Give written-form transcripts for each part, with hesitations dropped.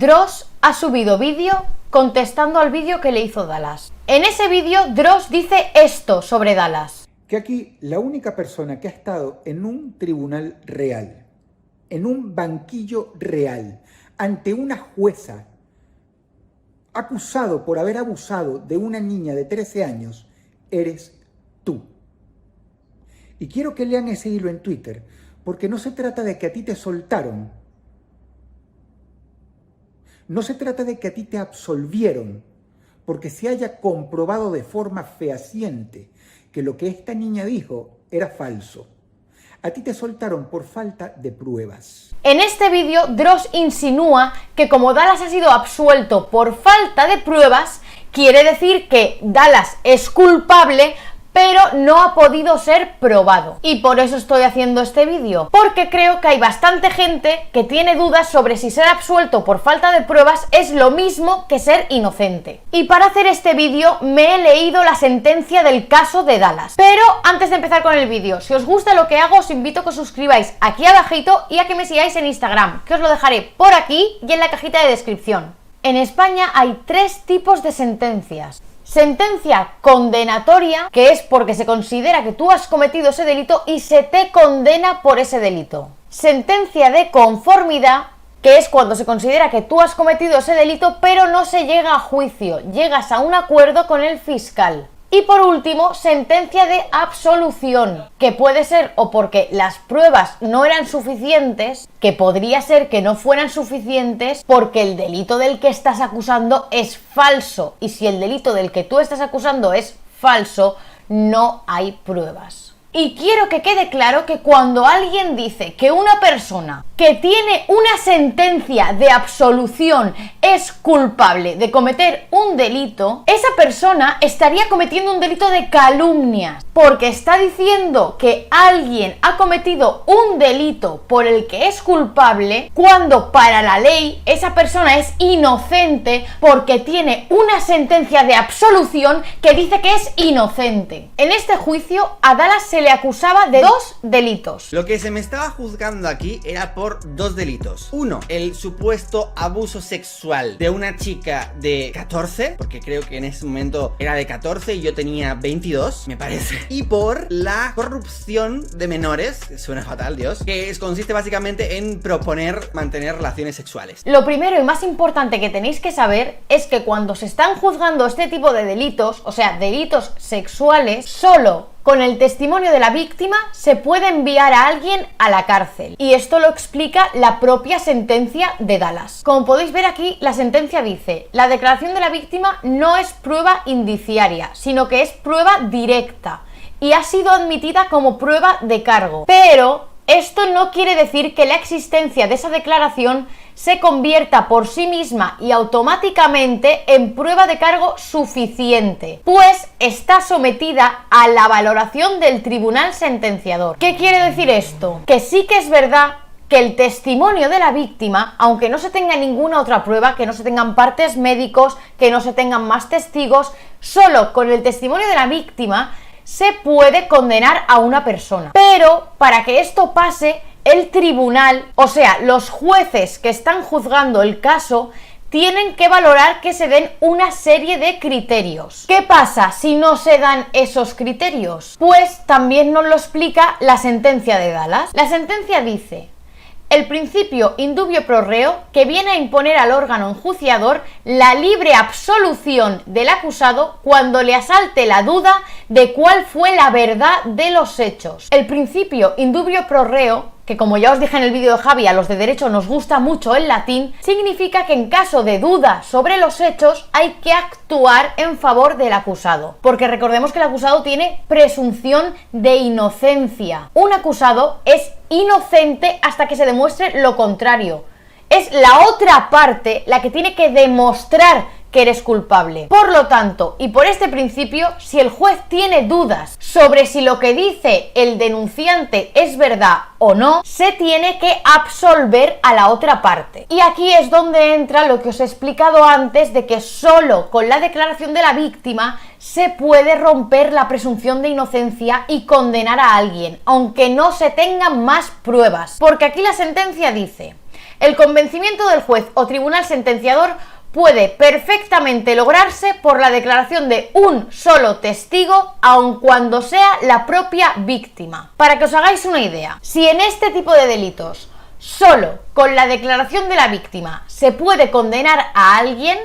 Dross ha subido vídeo contestando al vídeo que le hizo Dallas. En ese vídeo, Dross dice esto sobre Dallas. Que aquí la única persona que ha estado en un tribunal real, en un banquillo real, ante una jueza, acusado por haber abusado de una niña de 13 años, eres tú. Y quiero que lean ese hilo en Twitter, porque no se trata de que a ti te soltaron. No se trata de que a ti te absolvieron, porque se haya comprobado de forma fehaciente que lo que esta niña dijo era falso. A ti te soltaron por falta de pruebas. En este vídeo, Dross insinúa que como Dallas ha sido absuelto por falta de pruebas, quiere decir que Dallas es culpable, pero no ha podido ser probado. Y por eso estoy haciendo este vídeo, porque creo que hay bastante gente que tiene dudas sobre si ser absuelto por falta de pruebas es lo mismo que ser inocente. Y para hacer este vídeo me he leído la sentencia del caso de Dallas. Pero antes de empezar con el vídeo, si os gusta lo que hago, os invito a que os suscribáis aquí abajito y a que me sigáis en Instagram, que os lo dejaré por aquí y en la cajita de descripción. En España hay 3 tipos de sentencias. Sentencia condenatoria, que es porque se considera que tú has cometido ese delito y se te condena por ese delito. Sentencia de conformidad, que es cuando se considera que tú has cometido ese delito pero no se llega a juicio, llegas a un acuerdo con el fiscal. Y por último, sentencia de absolución, que puede ser o porque las pruebas no eran suficientes, que podría ser que no fueran suficientes porque el delito del que estás acusando es falso. Y si el delito del que tú estás acusando es falso, no hay pruebas. Y quiero que quede claro que cuando alguien dice que una persona que tiene una sentencia de absolución es culpable de cometer un delito, esa persona estaría cometiendo un delito de calumnias, porque está diciendo que alguien ha cometido un delito por el que es culpable, cuando para la ley esa persona es inocente porque tiene una sentencia de absolución que dice que es inocente. En este juicio, a Dallas se le acusaba de 2 delitos. Lo que se me estaba juzgando aquí era por 2 delitos. Uno, el supuesto abuso sexual de una chica de 14, porque creo que en ese momento era de 14 y yo tenía 22, me parece. Y por la corrupción de menores, que suena fatal, Dios, que consiste básicamente en proponer mantener relaciones sexuales. Lo primero y más importante que tenéis que saber es que cuando se están juzgando este tipo de delitos, o sea, delitos sexuales, solo con el testimonio de la víctima se puede enviar a alguien a la cárcel. Y esto lo explica la propia sentencia de Dallas. Como podéis ver aquí, la sentencia dice: la declaración de la víctima no es prueba indiciaria, sino que es prueba directa y ha sido admitida como prueba de cargo. Pero esto no quiere decir que la existencia de esa declaración se convierta por sí misma y automáticamente en prueba de cargo suficiente, pues está sometida a la valoración del tribunal sentenciador. ¿Qué quiere decir esto? Que sí que es verdad que el testimonio de la víctima, aunque no se tenga ninguna otra prueba, que no se tengan partes médicos, que no se tengan más testigos, solo con el testimonio de la víctima se puede condenar a una persona. Pero para que esto pase, el tribunal, o sea, los jueces que están juzgando el caso, tienen que valorar que se den una serie de criterios. ¿Qué pasa si no se dan esos criterios? Pues también nos lo explica la sentencia de Dallas. La sentencia dice: el principio indubio pro reo, que viene a imponer al órgano enjuiciador la libre absolución del acusado cuando le asalte la duda de cuál fue la verdad de los hechos. El principio indubio pro reo, que como ya os dije en el vídeo de Javi, a los de derecho nos gusta mucho el latín, significa que en caso de duda sobre los hechos hay que actuar en favor del acusado, porque recordemos que el acusado tiene presunción de inocencia. Un acusado es inocente hasta que se demuestre lo contrario. Es la otra parte la que tiene que demostrar que eres culpable. Por lo tanto, y por este principio, si el juez tiene dudas sobre si lo que dice el denunciante es verdad o no, se tiene que absolver a la otra parte. Y aquí es donde entra lo que os he explicado antes, de que solo con la declaración de la víctima se puede romper la presunción de inocencia y condenar a alguien, aunque no se tengan más pruebas. Porque aquí la sentencia dice: El convencimiento del juez o tribunal sentenciador puede perfectamente lograrse por la declaración de un solo testigo, aun cuando sea la propia víctima. Para que os hagáis una idea, si en este tipo de delitos solo con la declaración de la víctima se puede condenar a alguien,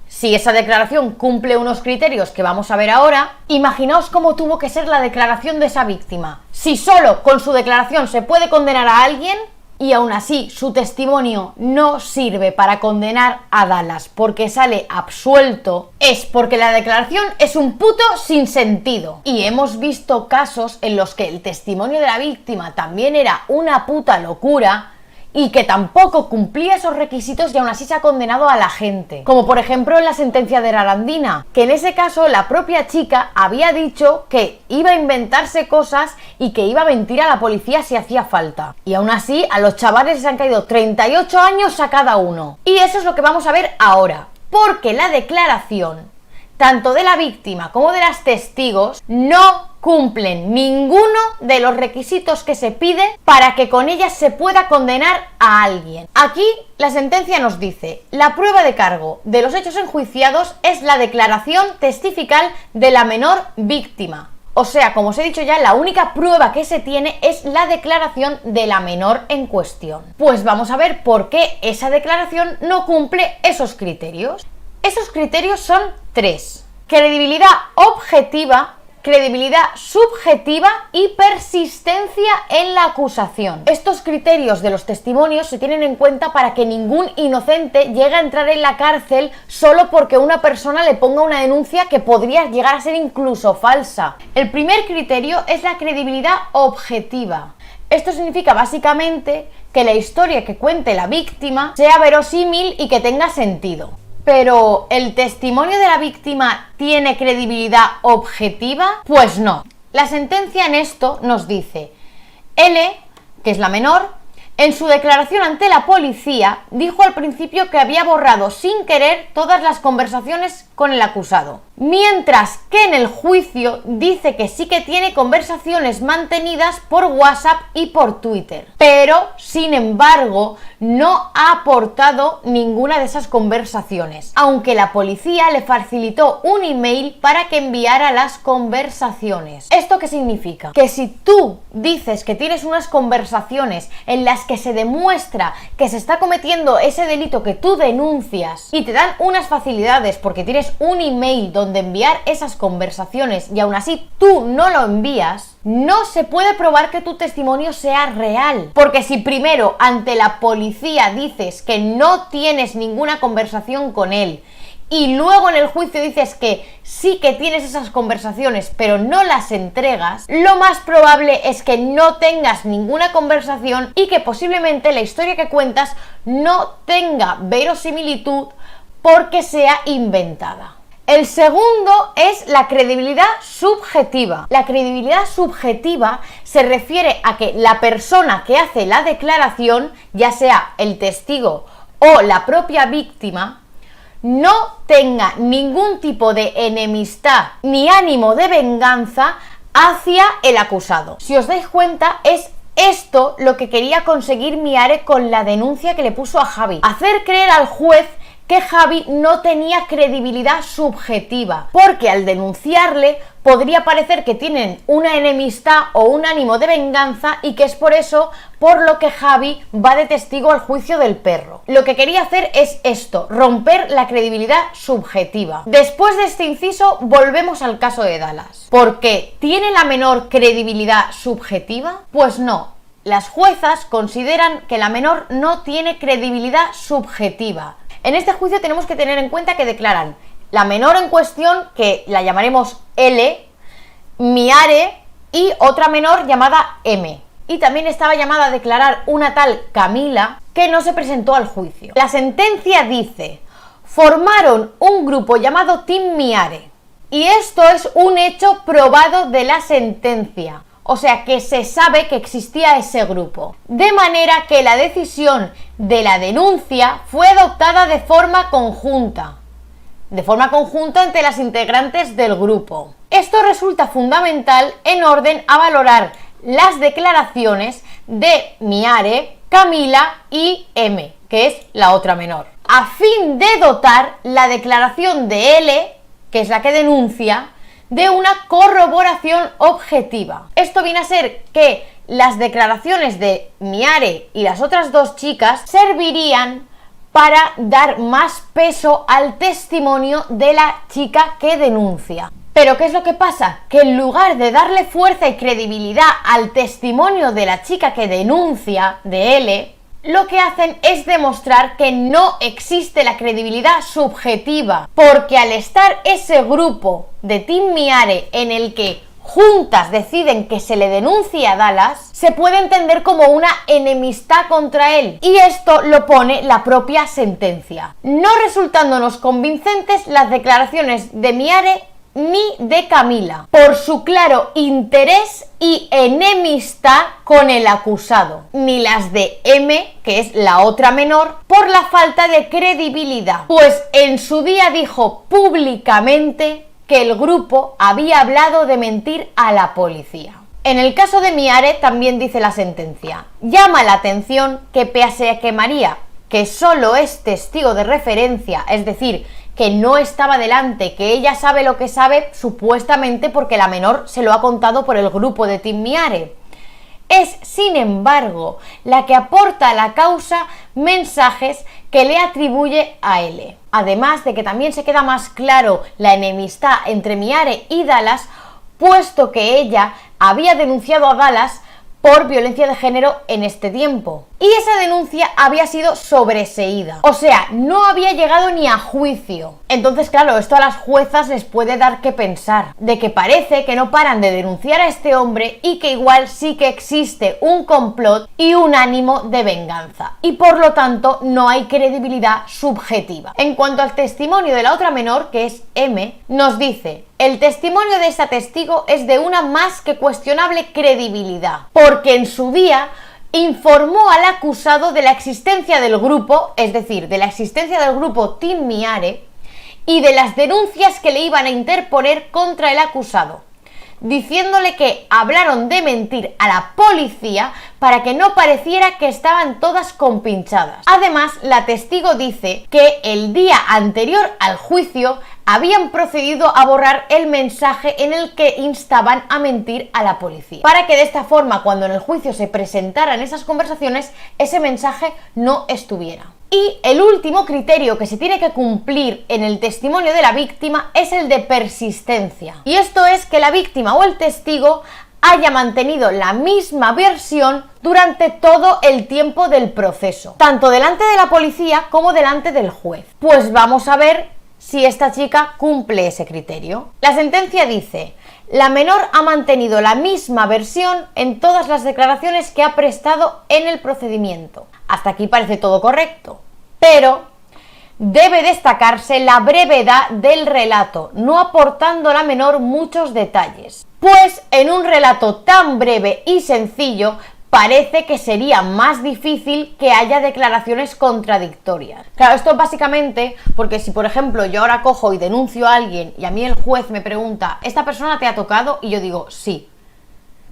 si esa declaración cumple unos criterios que vamos a ver ahora, imaginaos cómo tuvo que ser la declaración de esa víctima. Si solo con su declaración se puede condenar a alguien, y aún así su testimonio no sirve para condenar a Dallas porque sale absuelto, es porque la declaración es un puto sinsentido. Y hemos visto casos en los que el testimonio de la víctima también era una puta locura y que tampoco cumplía esos requisitos y aún así se ha condenado a la gente. Como por ejemplo en la sentencia de Arandina, que en ese caso la propia chica había dicho que iba a inventarse cosas y que iba a mentir a la policía si hacía falta. Y aún así a los chavales les han caído 38 años a cada uno. Y eso es lo que vamos a ver ahora, porque la declaración tanto de la víctima como de las testigos no cumplen ninguno de los requisitos que se pide para que con ellas se pueda condenar a alguien. Aquí la sentencia nos dice: la prueba de cargo de los hechos enjuiciados es la declaración testifical de la menor víctima. O sea, como os he dicho ya, la única prueba que se tiene es la declaración de la menor en cuestión. Pues vamos a ver por qué esa declaración no cumple esos criterios. Esos criterios son 3: credibilidad objetiva, credibilidad subjetiva y persistencia en la acusación. Estos criterios de los testimonios se tienen en cuenta para que ningún inocente llegue a entrar en la cárcel solo porque una persona le ponga una denuncia que podría llegar a ser incluso falsa. El primer criterio es la credibilidad objetiva. Esto significa básicamente que la historia que cuente la víctima sea verosímil y que tenga sentido. Pero, ¿el testimonio de la víctima tiene credibilidad objetiva? Pues no. La sentencia en esto nos dice: L, que es la menor, en su declaración ante la policía dijo al principio que había borrado sin querer todas las conversaciones con el acusado, mientras que en el juicio dice que sí que tiene conversaciones mantenidas por WhatsApp y por Twitter, pero sin embargo no ha aportado ninguna de esas conversaciones, aunque la policía le facilitó un email para que enviara las conversaciones. ¿Esto qué significa? Que si tú dices que tienes unas conversaciones en las que se demuestra que se está cometiendo ese delito que tú denuncias y te dan unas facilidades porque tienes un email donde enviar esas conversaciones y aún así tú no lo envías, no se puede probar que tu testimonio sea real. Porque si primero ante la policía dices que no tienes ninguna conversación con él y luego en el juicio dices que sí que tienes esas conversaciones pero no las entregas, lo más probable es que no tengas ninguna conversación y que posiblemente la historia que cuentas no tenga verosimilitud porque sea inventada. El segundo es la credibilidad subjetiva. La credibilidad subjetiva se refiere a que la persona que hace la declaración, ya sea el testigo o la propia víctima, no tenga ningún tipo de enemistad ni ánimo de venganza hacia el acusado. Si os dais cuenta, es esto lo que quería conseguir Miare con la denuncia que le puso a Javi: hacer creer al juez que Javi no tenía credibilidad subjetiva, porque al denunciarle podría parecer que tienen una enemistad o un ánimo de venganza y que es por eso por lo que Javi va de testigo al juicio del perro. Lo que quería hacer es esto: romper la credibilidad subjetiva. Después de este inciso volvemos al caso de Dallas. ¿Por qué? ¿Tiene la menor credibilidad subjetiva? Pues no. Las juezas consideran que la menor no tiene credibilidad subjetiva. En este juicio tenemos que tener en cuenta que declaran la menor en cuestión, que la llamaremos L, Miare y otra menor llamada M. Y también estaba llamada a declarar una tal Camila, que no se presentó al juicio. La sentencia dice: formaron un grupo llamado Team Miare. Y esto es un hecho probado de la sentencia. O sea que se sabe que existía ese grupo. De manera que la decisión de la denuncia fue adoptada de forma conjunta. Entre las integrantes del grupo. Esto resulta fundamental en orden a valorar las declaraciones de Miare, Camila y M, que es la otra menor, a fin de dotar la declaración de L, que es la que denuncia, de una corroboración objetiva. Esto viene a ser que las declaraciones de Miare y las otras dos chicas servirían para dar más peso al testimonio de la chica que denuncia. Pero ¿qué es lo que pasa? Que en lugar de darle fuerza y credibilidad al testimonio de la chica que denuncia, de L, lo que hacen es demostrar que no existe la credibilidad subjetiva, porque al estar ese grupo de Team Miare en el que juntas deciden que se le denuncie a Dallas, se puede entender como una enemistad contra él, y esto lo pone la propia sentencia, no resultándonos convincentes las declaraciones de Miare ni de Camila, por su claro interés y enemistad con el acusado, ni las de M, que es la otra menor, por la falta de credibilidad, pues en su día dijo públicamente que el grupo había hablado de mentir a la policía. En el caso de Miare también dice la sentencia: llama la atención que pese a que María, que solo es testigo de referencia, es decir, que no estaba delante, que ella sabe lo que sabe supuestamente porque la menor se lo ha contado por el grupo de Team Miare, es sin embargo la que aporta a la causa mensajes que le atribuye a L. Además de que también se queda más claro la enemistad entre Miare y Dallas, puesto que ella había denunciado a Dallas por violencia de género en este tiempo. Y esa denuncia había sido sobreseída, o sea, no había llegado ni a juicio. Entonces, claro, esto a las juezas les puede dar que pensar, de que parece que no paran de denunciar a este hombre y que igual sí que existe un complot y un ánimo de venganza, y por lo tanto no hay credibilidad subjetiva. En cuanto al testimonio de la otra menor, que es M, nos dice: el testimonio de esta testigo es de una más que cuestionable credibilidad, porque en su día informó al acusado de la existencia del grupo, es decir, de la existencia del grupo Team Miare y de las denuncias que le iban a interponer contra el acusado, diciéndole que hablaron de mentir a la policía para que no pareciera que estaban todas compinchadas. Además, la testigo dice que el día anterior al juicio habían procedido a borrar el mensaje en el que instaban a mentir a la policía, para que de esta forma, cuando en el juicio se presentaran esas conversaciones, ese mensaje no estuviera. Y el último criterio que se tiene que cumplir en el testimonio de la víctima es el de persistencia. Y esto es que la víctima o el testigo haya mantenido la misma versión durante todo el tiempo del proceso, tanto delante de la policía como delante del juez. Pues vamos a ver si esta chica cumple ese criterio. La sentencia dice: la menor ha mantenido la misma versión en todas las declaraciones que ha prestado en el procedimiento. Hasta aquí parece todo correcto, pero debe destacarse la brevedad del relato, no aportando la menor muchos detalles, pues en un relato tan breve y sencillo parece que sería más difícil que haya declaraciones contradictorias. Claro, esto es básicamente porque si, por ejemplo, yo ahora cojo y denuncio a alguien y a mí el juez me pregunta: ¿esta persona te ha tocado? Y yo digo sí.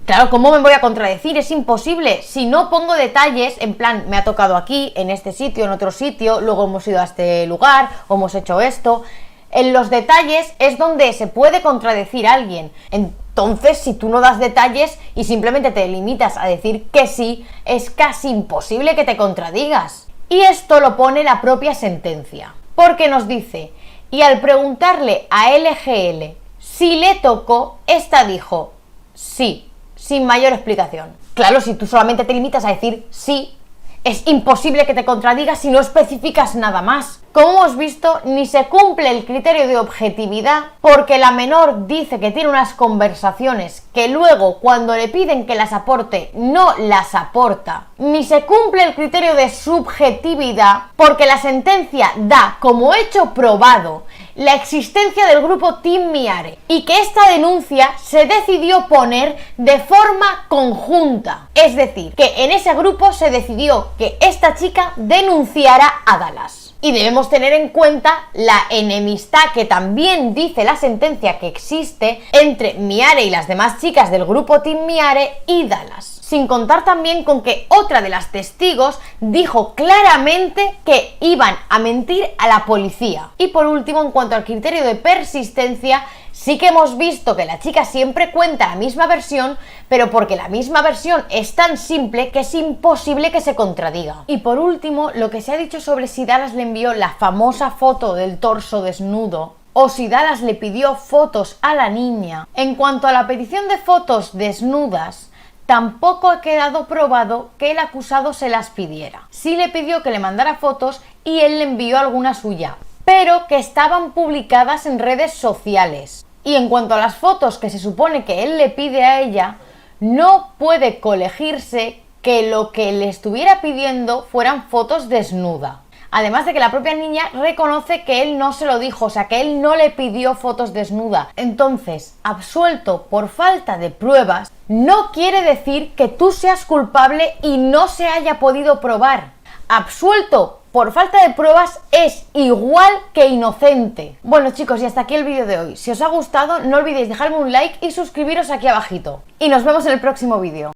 Claro, ¿cómo me voy a contradecir? Es imposible. Si no pongo detalles, en plan, me ha tocado aquí, en este sitio, en otro sitio, luego hemos ido a este lugar, o hemos hecho esto. En los detalles es donde se puede contradecir a alguien. Entonces, si tú no das detalles y simplemente te limitas a decir que sí, es casi imposible que te contradigas. Y esto lo pone la propia sentencia, porque nos dice: y al preguntarle a LGL si le tocó, esta dijo sí, sin mayor explicación. Claro, si tú solamente te limitas a decir sí, es imposible que te contradigas si no especificas nada más. Como hemos visto, ni se cumple el criterio de objetividad, porque la menor dice que tiene unas conversaciones que luego, cuando le piden que las aporte, no las aporta. Ni se cumple el criterio de subjetividad, porque la sentencia da como hecho probado la existencia del grupo Team Miare y que esta denuncia se decidió poner de forma conjunta. Es decir, que en ese grupo se decidió que esta chica denunciara a Dallas. Y debemos tener en cuenta la enemistad que también dice la sentencia que existe entre Miare y las demás chicas del grupo Team Miare y Dallas. Sin contar también con que otra de las testigos dijo claramente que iban a mentir a la policía. Y por último, en cuanto al criterio de persistencia, sí que hemos visto que la chica siempre cuenta la misma versión, pero porque la misma versión es tan simple que es imposible que se contradiga. Y por último, lo que se ha dicho sobre si Dallas le envió la famosa foto del torso desnudo, o si Dallas le pidió fotos a la niña. En cuanto a la petición de fotos desnudas, tampoco ha quedado probado que el acusado se las pidiera. Sí le pidió que le mandara fotos y él le envió alguna suya, pero que estaban publicadas en redes sociales. Y en cuanto a las fotos que se supone que él le pide a ella, no puede colegirse que lo que le estuviera pidiendo fueran fotos desnuda. Además de que la propia niña reconoce que él no se lo dijo, o sea, que él no le pidió fotos desnuda. Entonces, absuelto por falta de pruebas, no quiere decir que tú seas culpable y no se haya podido probar. Absuelto por falta de pruebas es igual que inocente. Bueno chicos, y hasta aquí el vídeo de hoy. Si os ha gustado, no olvidéis dejarme un like y suscribiros aquí abajito. Y nos vemos en el próximo vídeo.